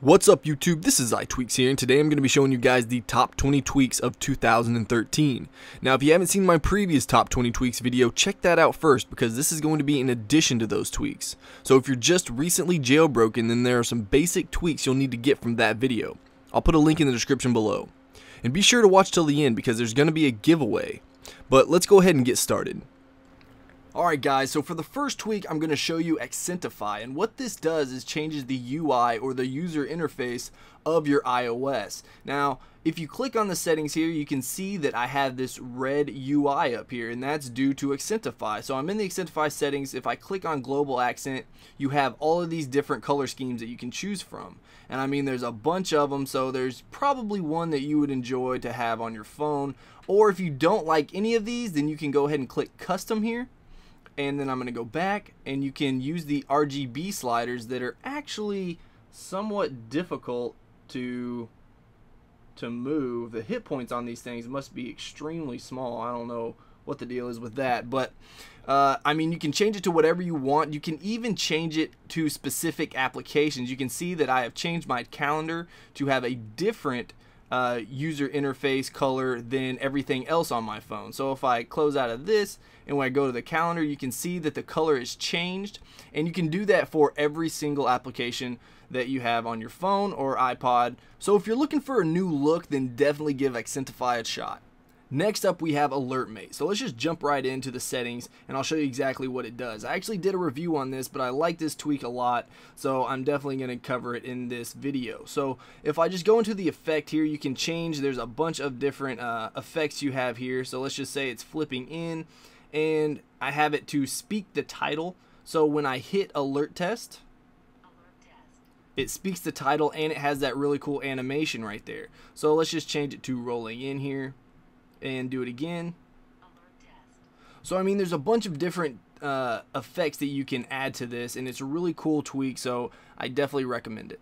What's up YouTube, this is iTweaks here, and today I'm going to be showing you guys the top 20 tweaks of 2013. Now if you haven't seen my previous top 20 tweaks video, check that out first because this is going to be in addition to those tweaks. So if you're just recently jailbroken, then there are some basic tweaks you'll need to get from that video. I'll put a link in the description below. And be sure to watch till the end because there's going to be a giveaway. But let's go ahead and get started. Alright guys, so for the first tweak I'm going to show you AccentFi, and what this does is changes the UI or the user interface of your iOS. Now if you click on the settings here, you can see that I have this red UI up here, and that's due to AccentFi. So I'm in the AccentFi settings. If I click on global accent, you have all of these different color schemes that you can choose from, and I mean there's a bunch of them, so there's probably one that you would enjoy to have on your phone. Or if you don't like any of these, then you can go ahead and click custom here. And then I'm going to go back, and you can use the RGB sliders that are actually somewhat difficult to move. The hit points on these things must be extremely small. I don't know what the deal is with that, but I mean, you can change it to whatever you want. You can even change it to specific applications. You can see that I have changed my calendar to have a different user interface color than everything else on my phone. So if I close out of this and when I go to the calendar, you can see that the color is changed, and you can do that for every single application that you have on your phone or iPod. So if you're looking for a new look, then definitely give AccentFi a shot. Next up we have Alertmate. So let's just jump right into the settings and I'll show you exactly what it does. I actually did a review on this, but I like this tweak a lot, so I'm definitely going to cover it in this video. So if I just go into the effect here, you can change, there's a bunch of different effects you have here. So let's just say it's flipping in, and I have it to speak the title. So when I hit alert test, it speaks the title, and it has that really cool animation right there. So let's just change it to rolling in here and do it again. So I mean there's a bunch of different effects that you can add to this, and it's a really cool tweak, so I definitely recommend it.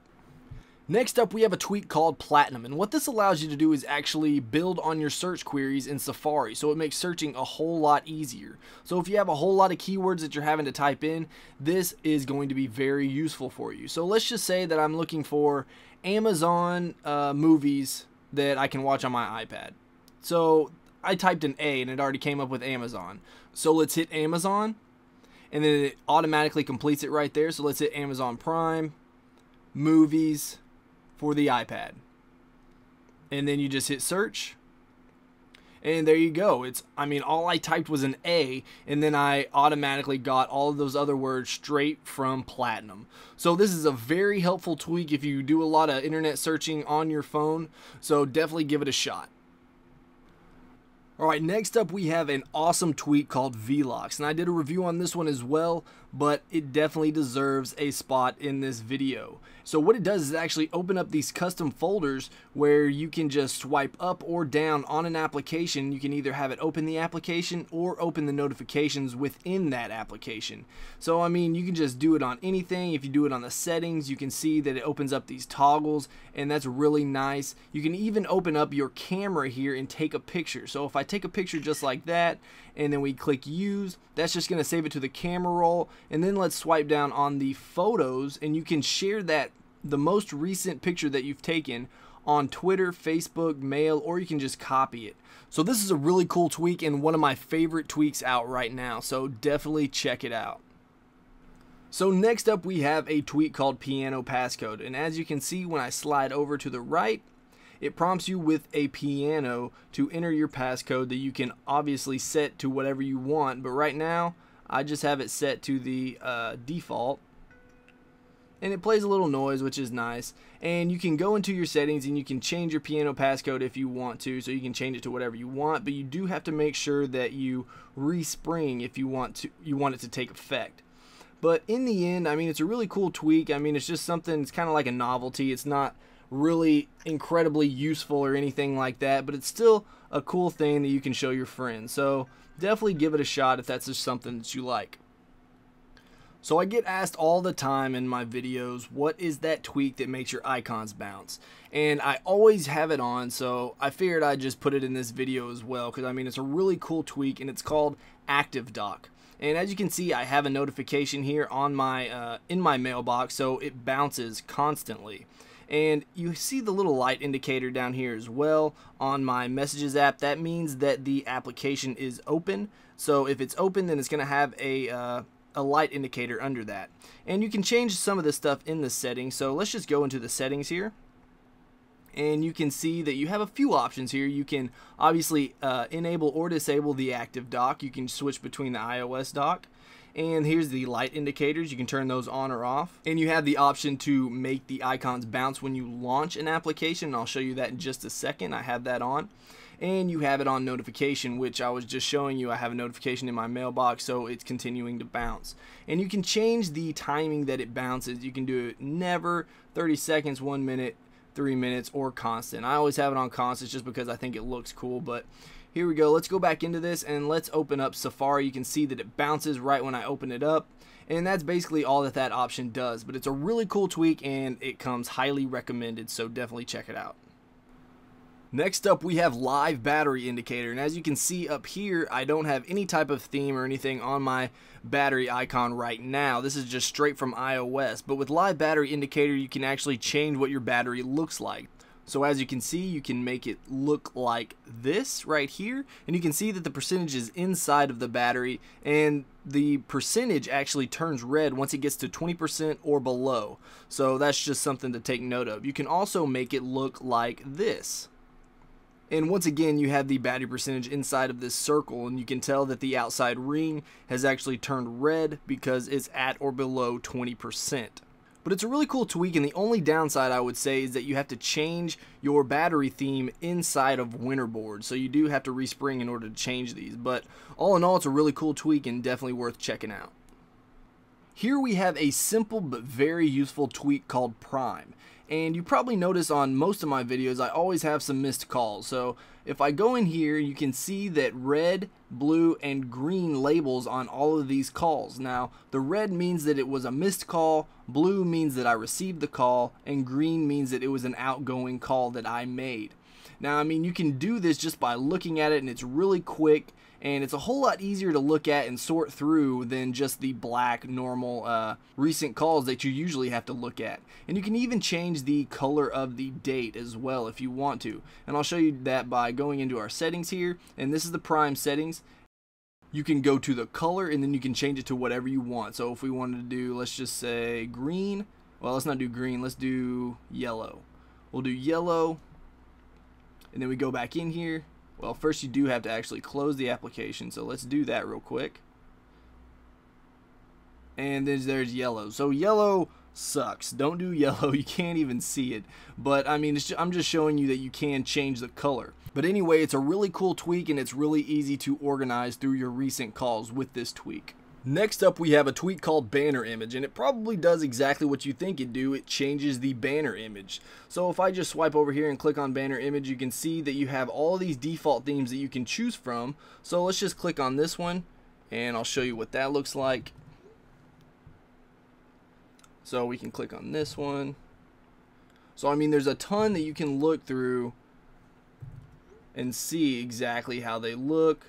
Next up we have a tweak called Platinum, and what this allows you to do is actually build on your search queries in Safari, so it makes searching a whole lot easier. So if you have a whole lot of keywords that you're having to type in, this is going to be very useful for you. So let's just say that I'm looking for Amazon movies that I can watch on my iPad. So I typed an A and it already came up with Amazon. So let's hit Amazon, and then it automatically completes it right there. So let's hit Amazon Prime, movies for the iPad. And then you just hit search. And there you go. I mean, all I typed was an A, and then I automatically got all of those other words straight from Platinum. So this is a very helpful tweak if you do a lot of internet searching on your phone. So definitely give it a shot. Alright, next up we have an awesome tweak called Velox, and I did a review on this one as well, but it definitely deserves a spot in this video. So what it does is actually open up these custom folders where you can just swipe up or down on an application. You can either have it open the application or open the notifications within that application. So I mean, you can just do it on anything. If you do it on the settings, you can see that it opens up these toggles, and that's really nice. You can even open up your camera here and take a picture. So if I take a picture just like that, and then we click use, that's just going to save it to the camera roll. And then let's swipe down on the photos, and you can share the most recent picture that you've taken on Twitter, Facebook, Mail, or you can just copy it. So this is a really cool tweak and one of my favorite tweaks out right now, so definitely check it out. So next up we have a tweak called Piano Passcode, and as you can see when I slide over to the right, it prompts you with a piano to enter your passcode that you can obviously set to whatever you want, but right now I just have it set to the default, and it plays a little noise, which is nice. And you can go into your settings and you can change your piano passcode if you want to, so you can change it to whatever you want, but you do have to make sure that you respring if you want it to take effect. But in the end, I mean, it's a really cool tweak. I mean, it's just something, it's kind of like a novelty. It's not really incredibly useful or anything like that, but it's still a cool thing that you can show your friends. So definitely give it a shot if that's just something that you like. So I get asked all the time in my videos, what is that tweak that makes your icons bounce? And I always have it on, so I figured I'd just put it in this video as well, because I mean it's a really cool tweak, and it's called ActiveDock. And as you can see, I have a notification here on my in my mailbox, so it bounces constantly. And you see the little light indicator down here as well on my Messages app. That means that the application is open. So if it's open, then it's going to have a light indicator under that. And you can change some of this stuff in the settings. So let's just go into the settings here. And you can see that you have a few options here. You can obviously enable or disable the ActiveDock. You can switch between the iOS dock. And here's the light indicators. You can turn those on or off. And you have the option to make the icons bounce when you launch an application. I'll show you that in just a second. I have that on. And you have it on notification, which I was just showing you. I have a notification in my mailbox, so it's continuing to bounce. And you can change the timing that it bounces. You can do it never, 30 seconds, 1 minute, 3 minutes, or constant. I always have it on constant just because I think it looks cool. But here we go. Let's go back into this and let's open up Safari. You can see that it bounces right when I open it up, and that's basically all that that option does. But it's a really cool tweak and it comes highly recommended, so definitely check it out. Next up, we have LiveBattery Indicator, and as you can see up here, I don't have any type of theme or anything on my battery icon right now. This is just straight from iOS, but with LiveBattery Indicator, you can actually change what your battery looks like. So as you can see, you can make it look like this right here, and you can see that the percentage is inside of the battery, and the percentage actually turns red once it gets to 20% or below. So that's just something to take note of. You can also make it look like this. And once again, you have the battery percentage inside of this circle, and you can tell that the outside ring has actually turned red because it's at or below 20%. But it's a really cool tweak, and the only downside I would say is that you have to change your battery theme inside of Winterboard. So you do have to respring in order to change these. But all in all, it's a really cool tweak and definitely worth checking out. Here we have a simple but very useful tweak called Prime. And you probably notice on most of my videos I always have some missed calls. So if I go in here, you can see that red, blue, and green labels on all of these calls. Now the red means that it was a missed call, blue means that I received the call, and green means that it was an outgoing call that I made. Now I mean, you can do this just by looking at it, and it's really quick, and it's a whole lot easier to look at and sort through than just the black normal recent calls that you usually have to look at. And you can even change the color of the date as well if you want to, and I'll show you that by going into our settings here, and this is the Prime settings. You can go to the color and then you can change it to whatever you want. So if we wanted to do, let's just say green, well, let's not do green, let's do yellow. We'll do yellow, and then we go back in here. Well, first you do have to actually close the application, so let's do that real quick. And then there's yellow. So yellow sucks. Don't do yellow. You can't even see it. But I mean, I'm just showing you that you can change the color. But anyway, it's a really cool tweak, and it's really easy to organize through your recent calls with this tweak. Next up, we have a tweak called BannerImage, and it probably does exactly what you think it'd do. It changes the banner image. So if I just swipe over here and click on BannerImage, you can see that you have all of these default themes that you can choose from. So let's just click on this one, and I'll show you what that looks like. So we can click on this one. So I mean, there's a ton that you can look through and see exactly how they look.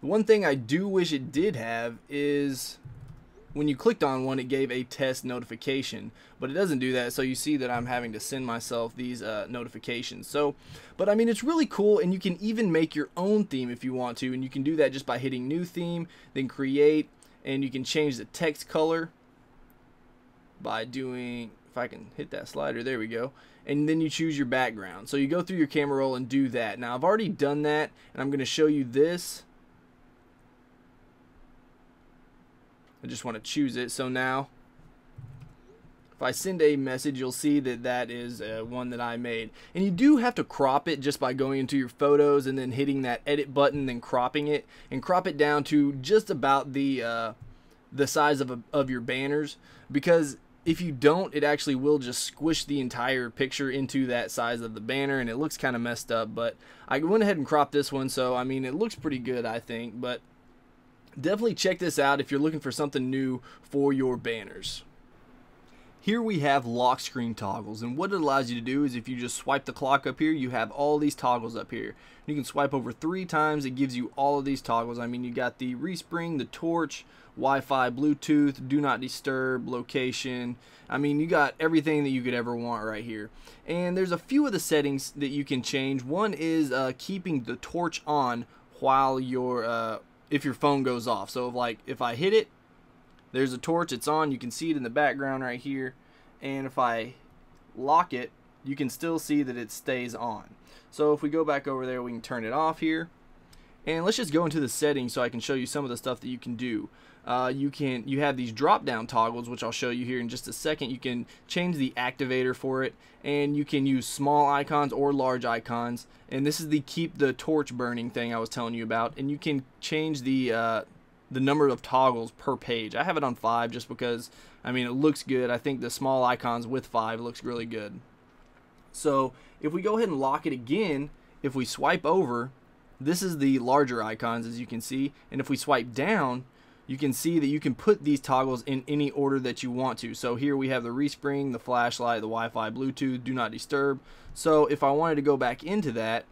One thing I do wish it did have is when you clicked on one, it gave a test notification, but it doesn't do that. So you see that I'm having to send myself these notifications. So, but I mean, it's really cool, and you can even make your own theme if you want to, and you can do that just by hitting new theme, then create, and you can change the text color by doing, if I can hit that slider, there we go. And then you choose your background. So you go through your camera roll and do that. Now I've already done that, and I'm going to show you this. I just want to choose it. So now if I send a message, you'll see that that is one that I made. And you do have to crop it just by going into your photos and then hitting that edit button, then cropping it, and crop it down to just about the size of your banners, because if you don't, it actually will just squish the entire picture into that size of the banner, and it looks kind of messed up. But I went ahead and cropped this one, so I mean, it looks pretty good, I think. But definitely check this out if you're looking for something new for your banners. Here we have lock screen toggles, and what it allows you to do is if you just swipe the clock up here, you have all these toggles up here. You can swipe over 3 times, it gives you all of these toggles. I mean, you got the respring, the torch, Wi-Fi, Bluetooth, do not disturb, location. I mean, you got everything that you could ever want right here. And there's a few of the settings that you can change. One is keeping the torch on while if your phone goes off. So if I hit it, there's a torch, it's on, you can see it in the background right here, and if I lock it, you can still see that it stays on. So if we go back over there, we can turn it off here, and let's just go into the settings so I can show you some of the stuff that you can do. You have these drop down toggles, which I'll show you here in just a second. You can change the activator for it, and you can use small icons or large icons, and this is the keep the torch burning thing I was telling you about, and you can change the number of toggles per page. I have it on 5 just because, I mean, it looks good. I think the small icons with 5 looks really good. So if we go ahead and lock it again, if we swipe over, this is the larger icons, as you can see, and if we swipe down, you can see that you can put these toggles in any order that you want to. So here we have the respring, the flashlight, the Wi-Fi, Bluetooth, do not disturb. So if I wanted to go back into that,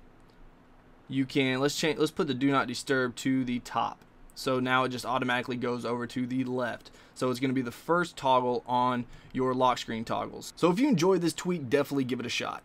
you can, let's put the do not disturb to the top. So now it just automatically goes over to the left. So it's going to be the first toggle on your lock screen toggles. So if you enjoyed this tweak, definitely give it a shot.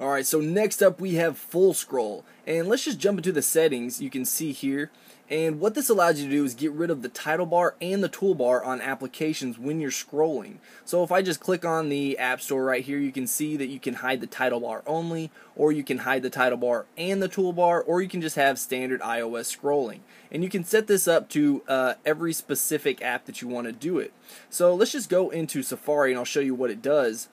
Alright, so next up we have FullScroll, and let's just jump into the settings you can see here. And what this allows you to do is get rid of the title bar and the toolbar on applications when you're scrolling. So if I just click on the App Store right here, you can see that you can hide the title bar only, or you can hide the title bar and the toolbar, or you can just have standard iOS scrolling. And you can set this up to every specific app that you want to do it. So let's just go into Safari and I'll show you what it does.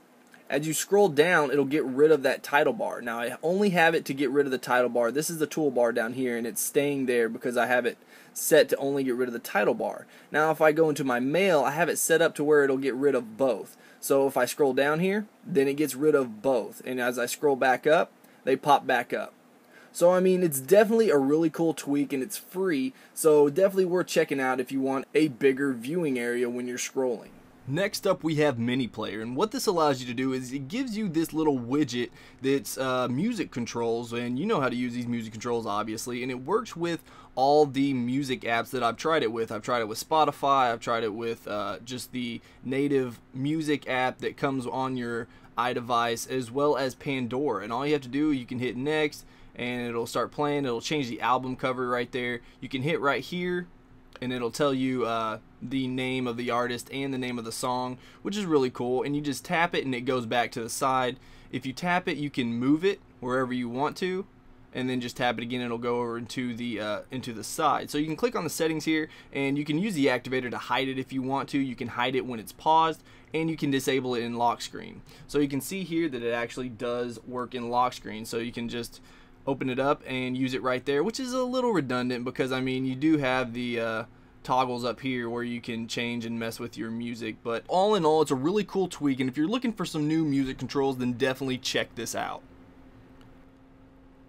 As you scroll down, it'll get rid of that title bar. Now, I only have it to get rid of the title bar. This is the toolbar down here, and it's staying there because I have it set to only get rid of the title bar. Now, if I go into my mail, I have it set up to where it'll get rid of both. So if I scroll down here, then it gets rid of both. And as I scroll back up, they pop back up. So, I mean, it's definitely a really cool tweak, and it's free. So, definitely worth checking out if you want a bigger viewing area when you're scrolling. Next up we have MiniPlayer, and what this allows you to do is it gives you this little widget that's music controls, and you know how to use these music controls obviously, and it works with all the music apps that I've tried it with. I've tried it with Spotify, I've tried it with just the native music app that comes on your iDevice, as well as Pandora, and all you have to do, you can hit next and it'll start playing. It'll change the album cover right there. You can hit right here and it'll tell you the name of the artist and the name of the song, which is really cool, and you just tap it and it goes back to the side. If you tap it, you can move it wherever you want to, and then just tap it again, it'll go over into the side. So you can click on the settings here, and you can use the activator to hide it if you want to. You can hide it when it's paused, and you can disable it in lock screen. So you can see here that it actually does work in lock screen, so you can just open it up and use it right there, which is a little redundant because, I mean, you do have the toggles up here where you can change and mess with your music, but all in all, it's a really cool tweak, and if you're looking for some new music controls, then definitely check this out.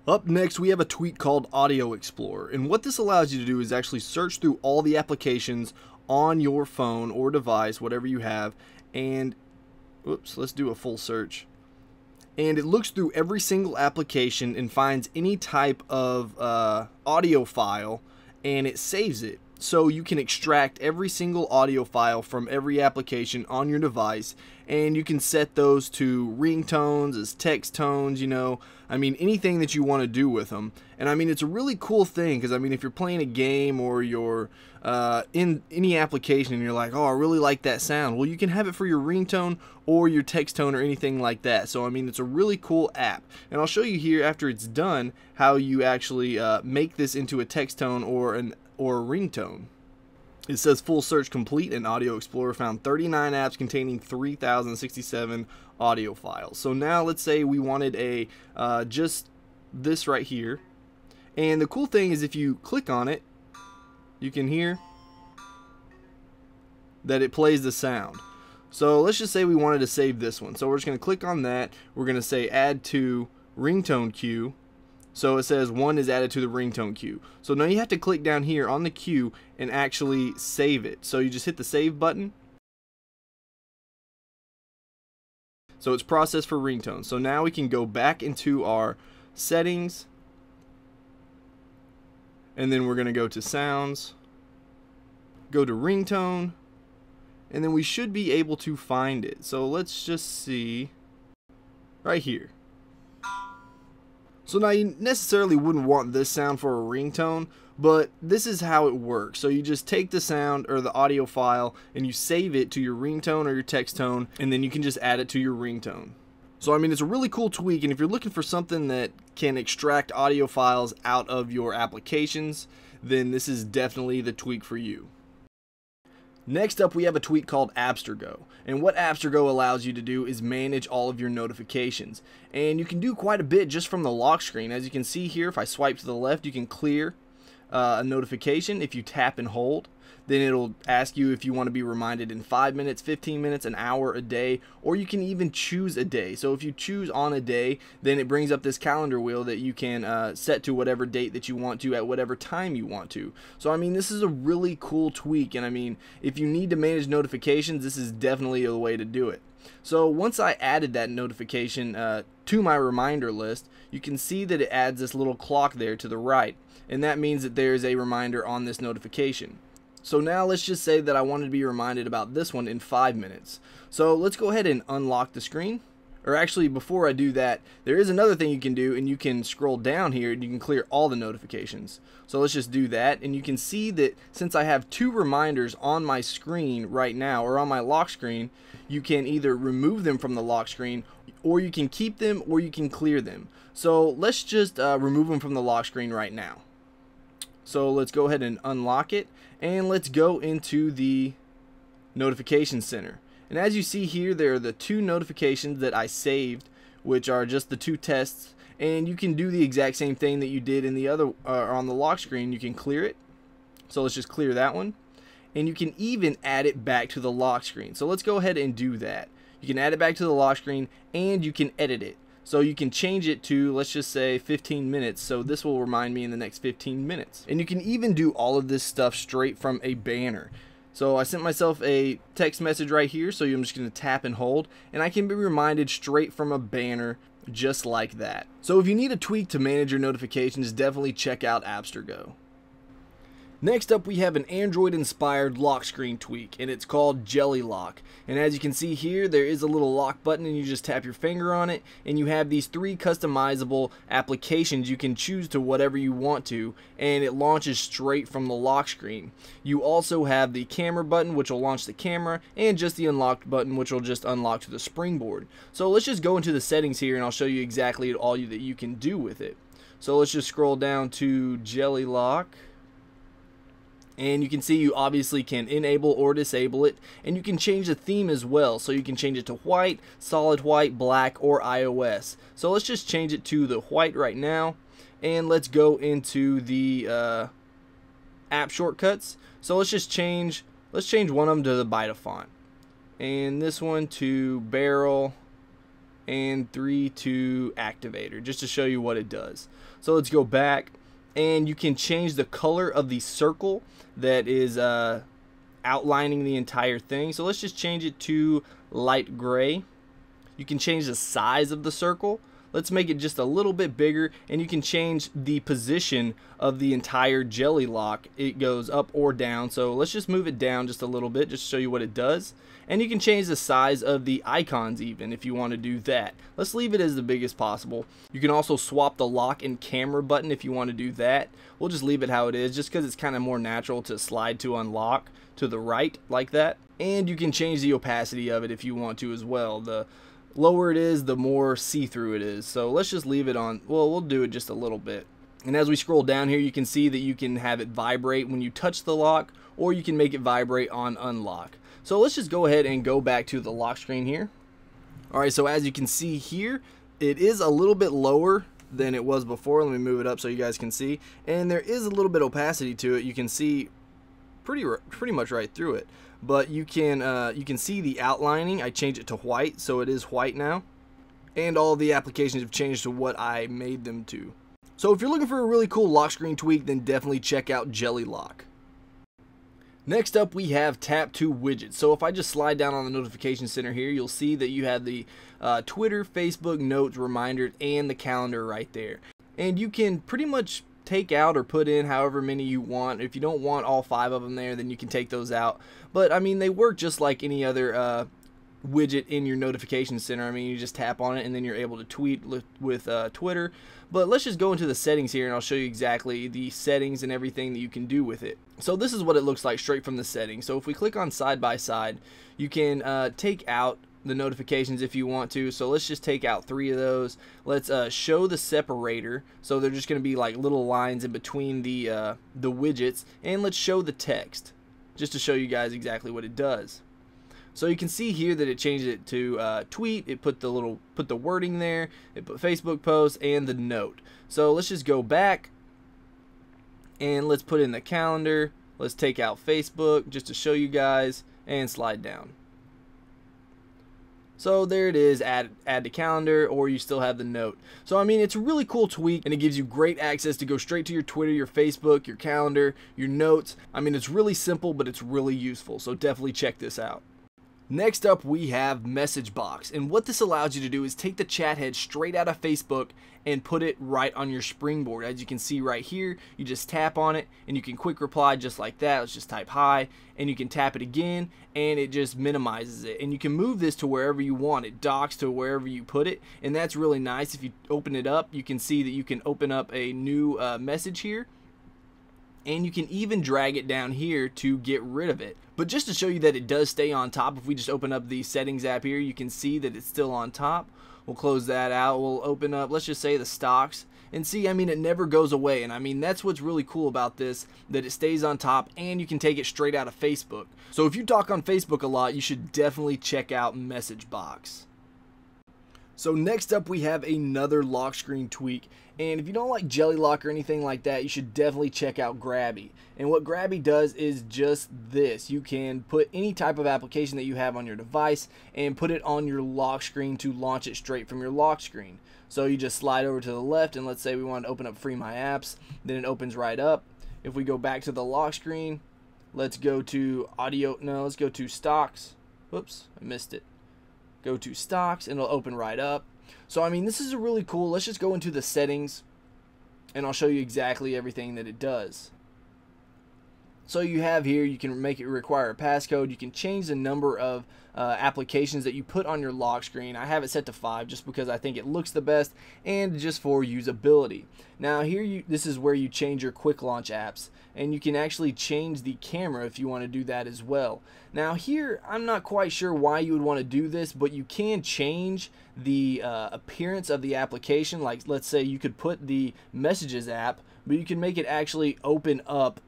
Up next, we have a tweak called AudioExplorer, and what this allows you to do is actually search through all the applications on your phone or device, whatever you have, and oops, let's do a full search. And it looks through every single application and finds any type of audio file, and it saves it. So you can extract every single audio file from every application on your device, and you can set those to ringtones, as text tones, you know, I mean, anything that you want to do with them. And I mean, it's a really cool thing because, I mean, if you're playing a game or you're in any application and you're like, oh, I really like that sound, well, you can have it for your ringtone or your text tone or anything like that. So, I mean, it's a really cool app. And I'll show you here after it's done how you actually make this into a text tone or a ringtone. It says full search complete, and AudioExplorer found 39 apps containing 3,067 audio files. So now let's say we wanted a just this right here, and the cool thing is if you click on it, you can hear that it plays the sound. So let's just say we wanted to save this one. So we're just going to click on that. We're going to say add to ringtone queue. So it says one is added to the ringtone queue. So now you have to click down here on the queue and actually save it. So you just hit the save button, So it's processed for ringtone. So now we can go back into our settings, and then we're going to go to sounds, go to ringtone, and then we should be able to find it. So let's just see right here. So now you necessarily wouldn't want this sound for a ringtone, but this is how it works. So you just take the sound or the audio file and you save it to your ringtone or your text tone, and then you can just add it to your ringtone. So I mean, it's a really cool tweak, and if you're looking for something that can extract audio files out of your applications, then this is definitely the tweak for you. Next up, we have a tweak called Abstergo, and what Abstergo allows you to do is manage all of your notifications, and you can do quite a bit just from the lock screen. As you can see here, if I swipe to the left, you can clear a notification. If you tap and hold, then it'll ask you if you want to be reminded in 5 minutes, 15 minutes, an hour, a day, or you can even choose a day. So if you choose on a day, then it brings up this calendar wheel that you can set to whatever date that you want to at whatever time you want to. So I mean, this is a really cool tweak, and I mean, if you need to manage notifications, this is definitely a way to do it. So once I added that notification to my reminder list, you can see that it adds this little clock there to the right, and that means that there's a reminder on this notification. So now let's just say that I wanted to be reminded about this one in 5 minutes. So let's go ahead and unlock the screen. Or actually, before I do that, there is another thing you can do, and you can scroll down here and you can clear all the notifications. So let's just do that, and you can see that since I have 2 reminders on my screen right now, or on my lock screen, you can either remove them from the lock screen, or you can keep them, or you can clear them. So let's just remove them from the lock screen right now. So let's go ahead and unlock it, and let's go into the notification center. And as you see here, there are the 2 notifications that I saved, which are just the 2 tests, and you can do the exact same thing that you did in the other on the lock screen. You can clear it. So let's just clear that one, and you can even add it back to the lock screen. So let's go ahead and do that. You can add it back to the lock screen, and you can edit it. So you can change it to, let's just say, 15 minutes. So this will remind me in the next 15 minutes. And you can even do all of this stuff straight from a banner. So I sent myself a text message right here, so I'm just going to tap and hold, and I can be reminded straight from a banner just like that. So if you need a tweak to manage your notifications, definitely check out Abstergo. Next up, we have an Android-inspired lock screen tweak, and it's called JellyLock. And as you can see here, there is a little lock button, and you just tap your finger on it, and you have these 3 customizable applications you can choose to whatever you want to, and it launches straight from the lock screen. You also have the camera button, which will launch the camera, and just the unlocked button, which will just unlock to the springboard. So let's just go into the settings here, and I'll show you exactly all that you can do with it. So let's just scroll down to JellyLock. And you can see you obviously can enable or disable it, and you can change the theme as well. So you can change it to white, solid white, black, or iOS. So let's just change it to the white right now, and let's go into the app shortcuts. So let's change one of them to the Beta font, and this one to barrel, and 3 to activator, just to show you what it does. So let's go back, and you can change the color of the circle that is outlining the entire thing. So let's just change it to light gray. You can change the size of the circle. Let's make it just a little bit bigger, and you can change the position of the entire JellyLock. It goes up or down, so let's just move it down just a little bit just to show you what it does. And you can change the size of the icons even if you want to do that. Let's leave it as the biggest possible. You can also swap the lock and camera button if you want to do that. We'll just leave it how it is, just because it's kind of more natural to slide to unlock to the right like that. And you can change the opacity of it if you want to as well. The lower it is, the more see-through it is. So let's just leave it on, well, we'll do it just a little bit. And as we scroll down here, you can see that you can have it vibrate when you touch the lock, or you can make it vibrate on unlock. So let's just go ahead and go back to the lock screen here. Alright, so as you can see here, it is a little bit lower than it was before. Let me move it up so you guys can see. And there is a little bit of opacity to it. You can see pretty much right through it. But you can see the outlining. I changed it to white, so it is white now. And all the applications have changed to what I made them to. So if you're looking for a really cool lock screen tweak, then definitely check out JellyLock. Next up, we have TapToWidgets. So if I just slide down on the notification center here, you'll see that you have the Twitter, Facebook, notes, reminders, and the calendar right there. And you can pretty much take out or put in however many you want. If you don't want all 5 of them there, then you can take those out. But I mean, they work just like any other widget in your notification center. I mean, you just tap on it and then you're able to tweet with Twitter. But let's just go into the settings here and I'll show you exactly the settings and everything that you can do with it. So this is what it looks like straight from the settings. So if we click on side by side, you can take out the notifications if you want to. So let's just take out 3 of those. Let's show the separator, so they're just going to be like little lines in between the widgets, and let's show the text just to show you guys exactly what it does. So you can see here that it changed it to tweet. It put the wording there. It put Facebook post and the note. So let's just go back and let's put in the calendar. Let's take out Facebook just to show you guys and slide down. So there it is, add to calendar, or you still have the note. So I mean, it's a really cool tweak, and it gives you great access to go straight to your Twitter, your Facebook, your calendar, your notes. I mean, it's really simple, but it's really useful, so definitely check this out. Next up, we have MessageBox, and what this allows you to do is take the chat head straight out of Facebook and put it right on your springboard. As you can see right here, you just tap on it and you can quick reply just like that. Let's just type hi, and you can tap it again and it just minimizes it, and you can move this to wherever you want. It docks to wherever you put it, and that's really nice. If you open it up, you can see that you can open up a new message here, and you can even drag it down here to get rid of it. But just to show you that it does stay on top, if we just open up the settings app here, you can see that it's still on top. We'll close that out. We'll open up, let's just say, the stocks, and see, I mean, it never goes away. And I mean, that's what's really cool about this, that it stays on top and you can take it straight out of Facebook. So if you talk on Facebook a lot, you should definitely check out MessageBox. So next up, we have another lock screen tweak, and if you don't like JellyLock or anything like that, you should definitely check out Grabby. And what Grabby does is just this: you can put any type of application that you have on your device and put it on your lock screen to launch it straight from your lock screen. So you just slide over to the left, and let's say we want to open up Free My Apps, then it opens right up. If we go back to the lock screen, let's go to let's go to stocks. Whoops, I missed it. Go to stocks and it'll open right up. So I mean, this is a really cool. Let's just go into the settings and I'll show you exactly everything that it does. So you have here, you can make it require a passcode. You can change the number of applications that you put on your lock screen. I have it set to 5 just because I think it looks the best and just for usability. Now here, this is where you change your quick launch apps, and you can actually change the camera if you want to do that as well. Now here, I'm not quite sure why you would want to do this, but you can change the appearance of the application. Like, let's say you could put the Messages app, but you can make it actually open up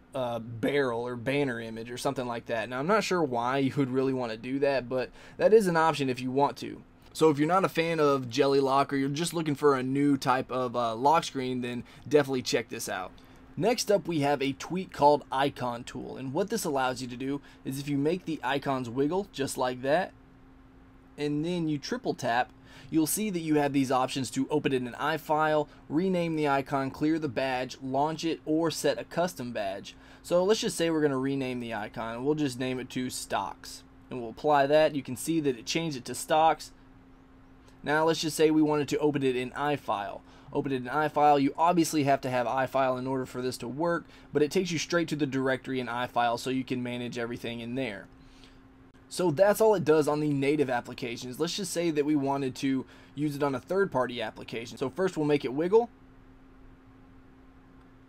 barrel or banner image or something like that. Now I'm not sure why you would really want to do that, but that is an option if you want to. So if you're not a fan of JellyLock, or you're just looking for a new type of lock screen, then definitely check this out. Next up, we have a tweak called IconTool, and what this allows you to do is if you make the icons wiggle just like that, and then you triple tap, you'll see that you have these options to open it in iFile, rename the icon, clear the badge, launch it, or set a custom badge. So let's just say we're going to rename the icon. We'll just name it to Stocks, and we'll apply that. You can see that it changed it to Stocks. Now let's just say we wanted to open it in iFile. Open it in iFile. You obviously have to have iFile in order for this to work, but it takes you straight to the directory in iFile so you can manage everything in there. So that's all it does on the native applications. Let's just say that we wanted to use it on a third-party application. So first we'll make it wiggle.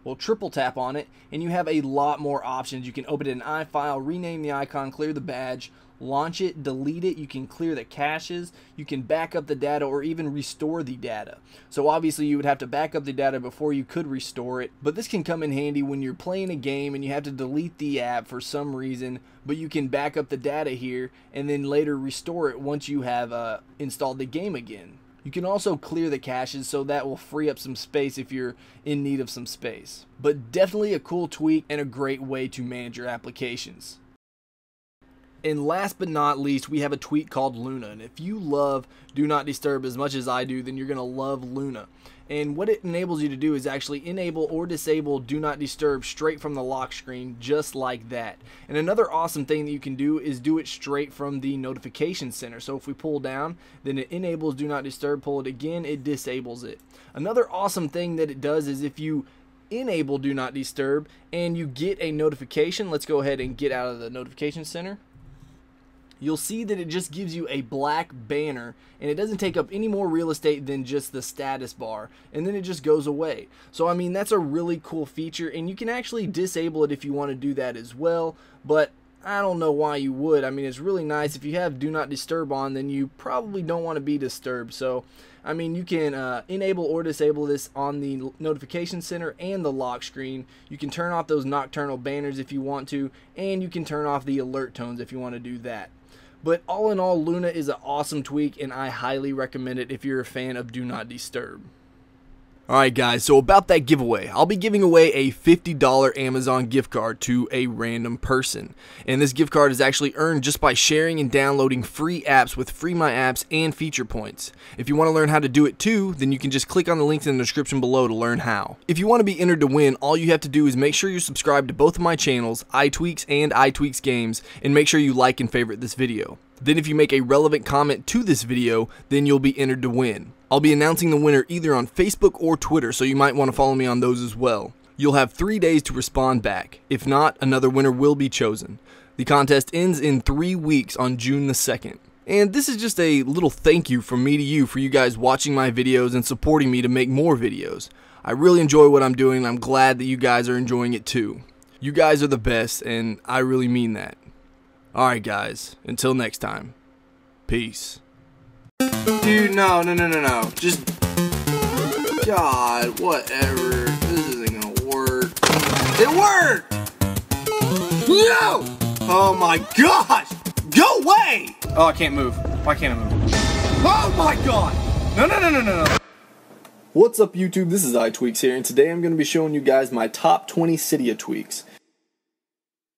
We'll triple tap on it, and you have a lot more options. You can open it in iFile, rename the icon, clear the badge, launch it, delete it. You can clear the caches. You can back up the data or even restore the data. So obviously you would have to back up the data before you could restore it, but this can come in handy when you're playing a game and you have to delete the app for some reason, but you can back up the data here and then later restore it once you have installed the game again. You can also clear the caches, so that will free up some space if you're in need of some space. But definitely a cool tweak and a great way to manage your applications. And last but not least, we have a tweak called Luna. And if you love Do Not Disturb as much as I do, then you're going to love Luna. And what it enables you to do is actually enable or disable Do Not Disturb straight from the lock screen, just like that. And another awesome thing that you can do is do it straight from the notification center. So if we pull down, then it enables Do Not Disturb. Pull it again, it disables it. Another awesome thing that it does is if you enable Do Not Disturb and you get a notification, let's go ahead and get out of the notification center. You'll see that it just gives you a black banner, and it doesn't take up any more real estate than just the status bar, and then it just goes away. So I mean, that's a really cool feature, and you can actually disable it if you want to do that as well, but I don't know why you would. I mean, it's really nice. If you have Do Not Disturb on, then you probably don't want to be disturbed. So I mean, you can enable or disable this on the notification center and the lock screen. You can turn off those nocturnal banners if you want to, and you can turn off the alert tones if you want to do that. But all in all, Luna is an awesome tweak, and I highly recommend it if you're a fan of Do Not Disturb. Alright guys, so about that giveaway, I'll be giving away a $50 Amazon gift card to a random person. And this gift card is actually earned just by sharing and downloading free apps with Free My Apps and feature points. If you want to learn how to do it too, then you can just click on the links in the description below to learn how. If you want to be entered to win, all you have to do is make sure you're subscribed to both of my channels, iTweaks and iTweaks Games, and make sure you like and favorite this video. Then if you make a relevant comment to this video, then you'll be entered to win. I'll be announcing the winner either on Facebook or Twitter, so you might want to follow me on those as well. You'll have 3 days to respond back. If not, another winner will be chosen. The contest ends in 3 weeks on June the 2nd. And this is just a little thank you from me to you for you guys watching my videos and supporting me to make more videos. I really enjoy what I'm doing, and I'm glad that you guys are enjoying it too. You guys are the best, and I really mean that. Alright guys, until next time, peace. Dude, no. Just, God, whatever. This isn't gonna work. It worked! No! Oh my gosh! Go away! Oh, I can't move. Why can't I move? Oh my God! No. What's up YouTube, this is iTweaks here, and today I'm going to be showing you guys my top 20 Cydia tweaks.